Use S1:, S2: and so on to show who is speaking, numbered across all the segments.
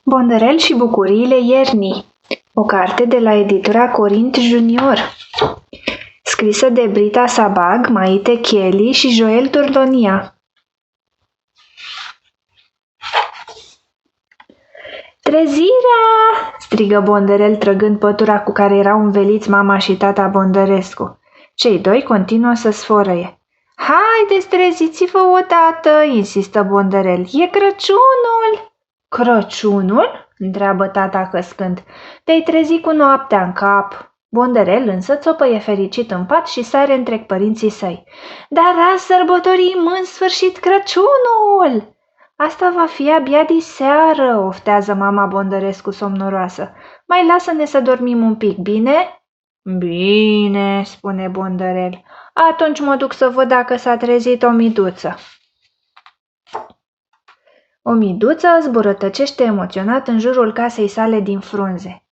S1: Bonderel și bucuriile iernii. O carte de la editura Corint Junior. Scrisă de Brita Sabag, Maite Kelly și Joel Turdonia. Trezirea! Strigă Bonderel trăgând pătura cu care erau înveliți mama și tata Bondărescu. Cei doi continuă să sfărăie. Haideți, treziți-vă odată, insistă Bonderel. E Crăciunul! Crăciunul? Întreabă tata căscând. Te-ai trezit cu noaptea în cap. Bonderel însă țopăie fericit în pat și sare între părinții săi. Dar azi sărbătorim în sfârșit Crăciunul! Asta va fi abia diseară, oftează mama Bondărescu somnoroasă. Mai lasă-ne să dormim un pic, bine? Bine, spune Bondărel. Atunci mă duc să văd dacă s-a trezit o miduță. O miduță zburătăcește emoționat în jurul casei sale din frunze.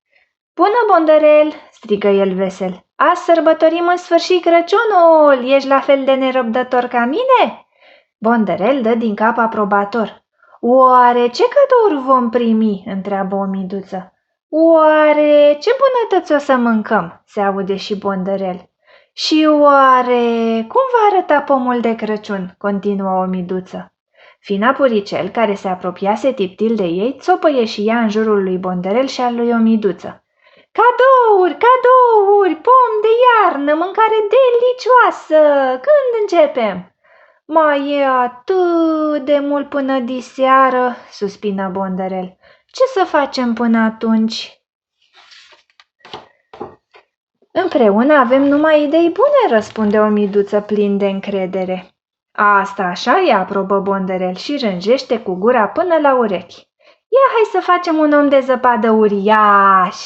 S1: Bună, Bondărel, strigă el vesel. Azi sărbătorim în sfârșit Crăciunul. Ești la fel de nerăbdător ca mine? Bondărel dă din cap aprobator. Oare ce cadouri vom primi? Întreabă o miduță. Oare ce bunătăți o să mâncăm? Se aude și Bondărel. Și oare cum va arăta pomul de Crăciun? Continuă o miduță. Fina Puricel, care se apropiase tiptil de ei, țopăie și ea în jurul lui Bonderel și al lui o miduță. Cadouri, cadouri, pom de iarnă, mâncare delicioasă! Când începem? Mai e atât de mult până diseară, suspină Bonderel. Ce să facem până atunci? Împreună avem numai idei bune, răspunde o miduță plin de încredere. Asta așa e, aprobă Bonderel și rânjește cu gura până la urechi. Ia hai să facem un om de zăpadă uriaș!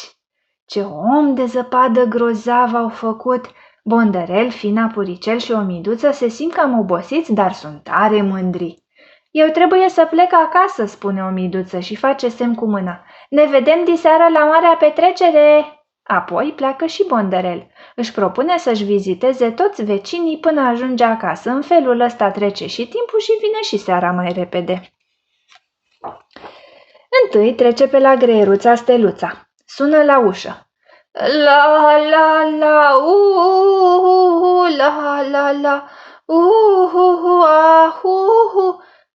S1: Ce om de zăpadă grozav au făcut! Bonderel, Fina Puricel și o miduță se simt cam obosiți, dar sunt tare mândri. Eu trebuie să plec acasă, spune o miduță și face semn cu mâna. Ne vedem diseară la marea petrecere! Apoi pleacă și Bonderel. Își propune să-și viziteze toți vecinii până ajunge acasă. În felul ăsta trece și timpul și vine și seara mai repede. Întâi trece pe la greieruța Steluța. Sună la ușă. La la la, la la la,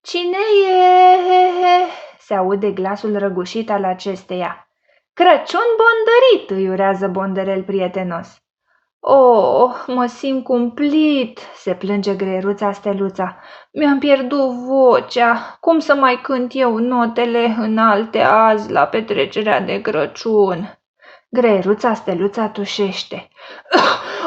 S1: cine e? Se aude glasul răgușit al acesteia. Crăciun bondărit, îi urează Bonderel prietenos. Oh, mă simt cumplit, se plânge greieruța Steluța. Mi-am pierdut vocea. Cum să mai cânt eu notele înalte azi la petrecerea de Crăciun? Greieruța Steluța tușește.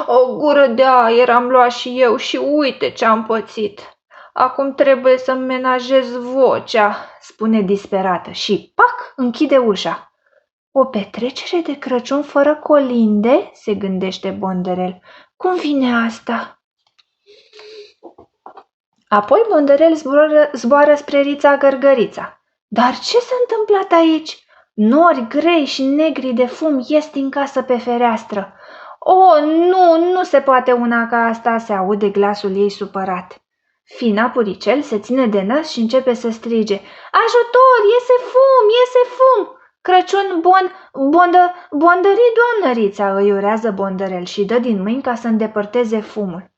S1: O gură de aer am luat și eu și uite ce-am pățit. Acum trebuie să-mi menajez vocea, spune disperată și, pac, închide ușa. O petrecere de Crăciun fără colinde? Se gândește Bonderel. Cum vine asta? Apoi Bonderel zboară spre Rița Gărgărița. Dar ce s-a întâmplat aici? Nori grei și negri de fum ies din casă pe fereastră. Oh, nu se poate una ca asta, se aude glasul ei supărat. Fina Puricel se ține de nas și începe să strige. Ajutor, iese fum! Crăciun bondărit, doamnă Rița, îi urează Bonderel și dă din mâini ca să îndepărteze fumul.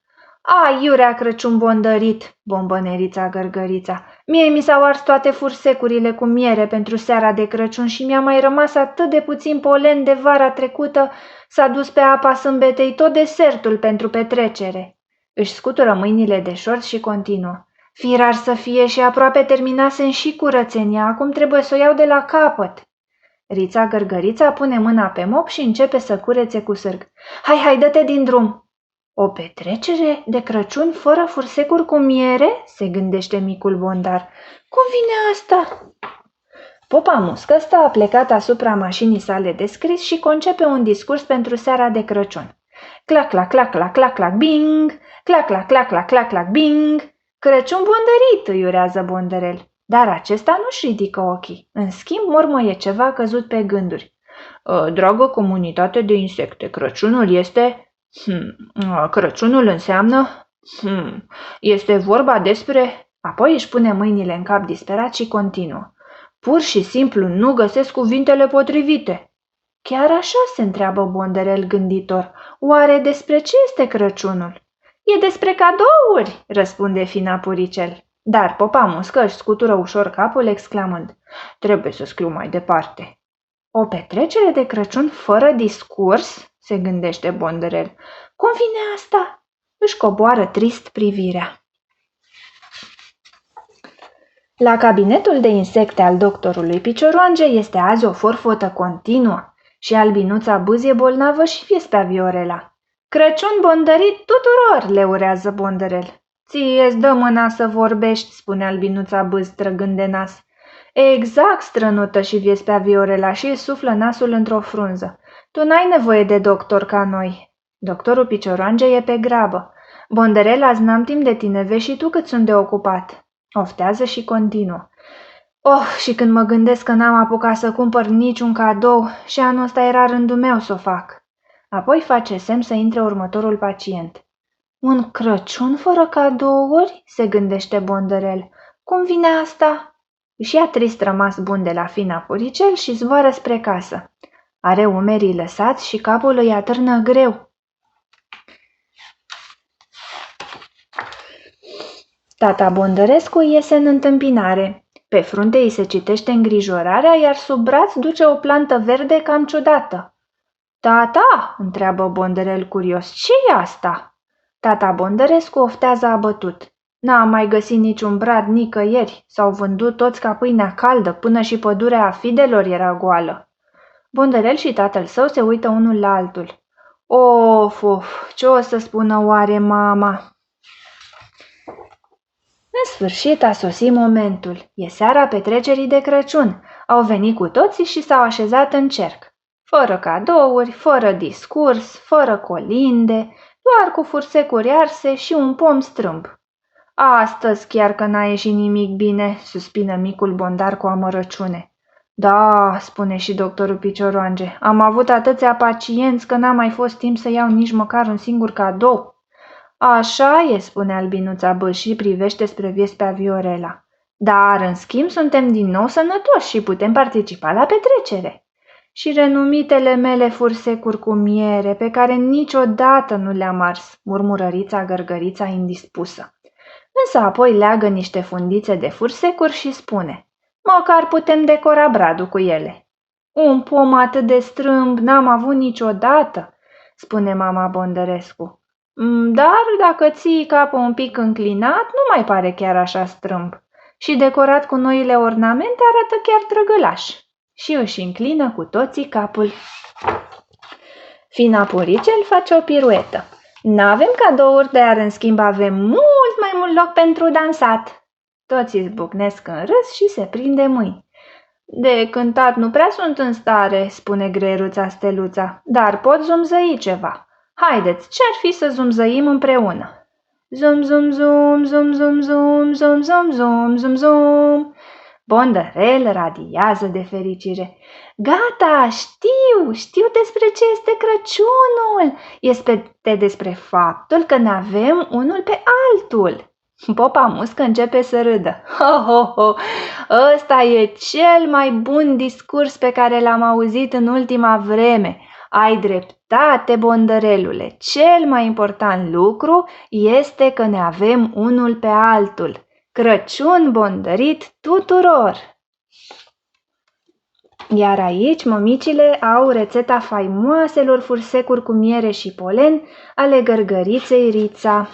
S1: Ai, iurea Crăciun bondărit, bombăne Rița Gărgărița. Mie mi s-au ars toate fursecurile cu miere pentru seara de Crăciun și mi-a mai rămas atât de puțin polen de vara trecută, s-a dus pe apa sâmbetei tot desertul pentru petrecere. Își scutură mâinile de șorț și continuă. Firar să fie și aproape terminasem și curățenia, acum trebuie să o iau de la capăt. Rița Gărgărița pune mâna pe mop și începe să curețe cu sârg. Hai, dă-te din drum! O petrecere de Crăciun fără fursecuri cu miere? Se gândește micul bondar. Cum vine asta? Popa Muscă stă aplecat asupra mașinii sale de scris și concepe un discurs pentru seara de Crăciun. Clac, clac, clac, clac, clac, clac, bing! Clac, clac, clac, clac, clac, clac, bing! Crăciun bondărit, îi urează Bonderel. Dar acesta nu-și ridică ochii. În schimb, mormăie ceva căzut pe gânduri. Dragă comunitate de insecte, Crăciunul este... Crăciunul înseamnă... Este vorba despre... Apoi își pune mâinile în cap disperat și continuă. Pur și simplu nu găsesc cuvintele potrivite. Chiar așa, se întreabă Bonderel gânditor. Oare despre ce este Crăciunul? E despre cadouri, răspunde Fina Puricel. Dar Popa Muscă își scutură ușor capul exclamând: trebuie să scriu mai departe. O petrecere de Crăciun fără discurs? Se gândește Bonderel. Cum vine asta? Își coboară trist privirea. La cabinetul de insecte al doctorului Picioroange este azi o forfotă continuă și Albinuța Bâz e bolnavă și Viespea Viorela. Crăciun bondărit tuturor, le urează Bonderel. Ție-ți dă mâna să vorbești, spune Albinuța Bâz trăgând de nas. Exact, strănută și Viespea Viorela și își suflă nasul într-o frunză. Tu n-ai nevoie de doctor ca noi. Doctorul Picioroange e pe grabă. Bonderel, azi n-am timp de tine, vezi și tu cât sunt de ocupat. Oftează și continuă. Și când mă gândesc că n-am apucat să cumpăr niciun cadou și anul ăsta era rândul meu să o fac. Apoi face semn să intre următorul pacient. Un Crăciun fără cadouri? Se gândește Bonderel. Cum vine asta? Își ia trist rămas bun de la Fina Puricel și zboară spre casă. Are umerii lăsați și capul îi atârnă greu. Tata Bondărescu iese în întâmpinare. Pe frunte îi se citește îngrijorarea, iar sub braț duce o plantă verde cam ciudată. Tata, întreabă Bonderel curios, ce-i asta? Tata Bondărescu oftează abătut. N-am mai găsit niciun brad nicăieri, s-au vândut toți ca pâinea caldă, până și pădurea fidelor era goală. Bonderel și tatăl său se uită unul la altul. Of, ce o să spună oare mama? În sfârșit a sosit momentul. E seara petrecerii de Crăciun. Au venit cu toții și s-au așezat în cerc. Fără cadouri, fără discurs, fără colinde, doar cu fursecuri arse și un pom strâmb. Astăzi chiar că n-a ieșit nimic bine, suspină micul bondar cu amărăciune. Da, spune și doctorul Picioroange, am avut atâția pacienți că n-a mai fost timp să iau nici măcar un singur cadou. Așa e, spune Albinuța Bâș și privește spre Viespea Viorela. Dar, în schimb, suntem din nou sănătoși și putem participa la petrecere. Și renumitele mele fursecuri cu miere, pe care niciodată nu le-am ars, murmură Rița Gărgărița indispusă. Însă apoi leagă niște fundițe de fursecuri și spune: măcar putem decora bradul cu ele. Un pom atât de strâmb n-am avut niciodată, spune mama Bondărescu. Dar dacă ții capul un pic înclinat, nu mai pare chiar așa strâmb. Și decorat cu noile ornamente arată chiar drăgălaș. Și își înclină cu toții capul. Fina Puricel face o piruetă. N-avem cadouri, dar în schimb avem mult mai mult loc pentru dansat. Toți izbucnesc în râs și se prinde mâini. De cântat nu prea sunt în stare, spune greieruța Steluța, dar pot zumzăi ceva. Haideți, ce-ar fi să zumzăim împreună? Zum, zum, zum, zum, zum, zum, zum, zum, zum, zum, zum. Bondărel radiază de fericire. Gata, știu despre ce este Crăciunul. Este despre faptul că ne avem unul pe altul. Popa Muscă începe să râdă. Ho! Ăsta e cel mai bun discurs pe care l-am auzit în ultima vreme. Ai dreptate, Bondărelule. Cel mai important lucru este că ne avem unul pe altul. Crăciun bondărit tuturor! Iar aici mămicile au rețeta faimoaselor fursecuri cu miere și polen ale gărgăriței Rița.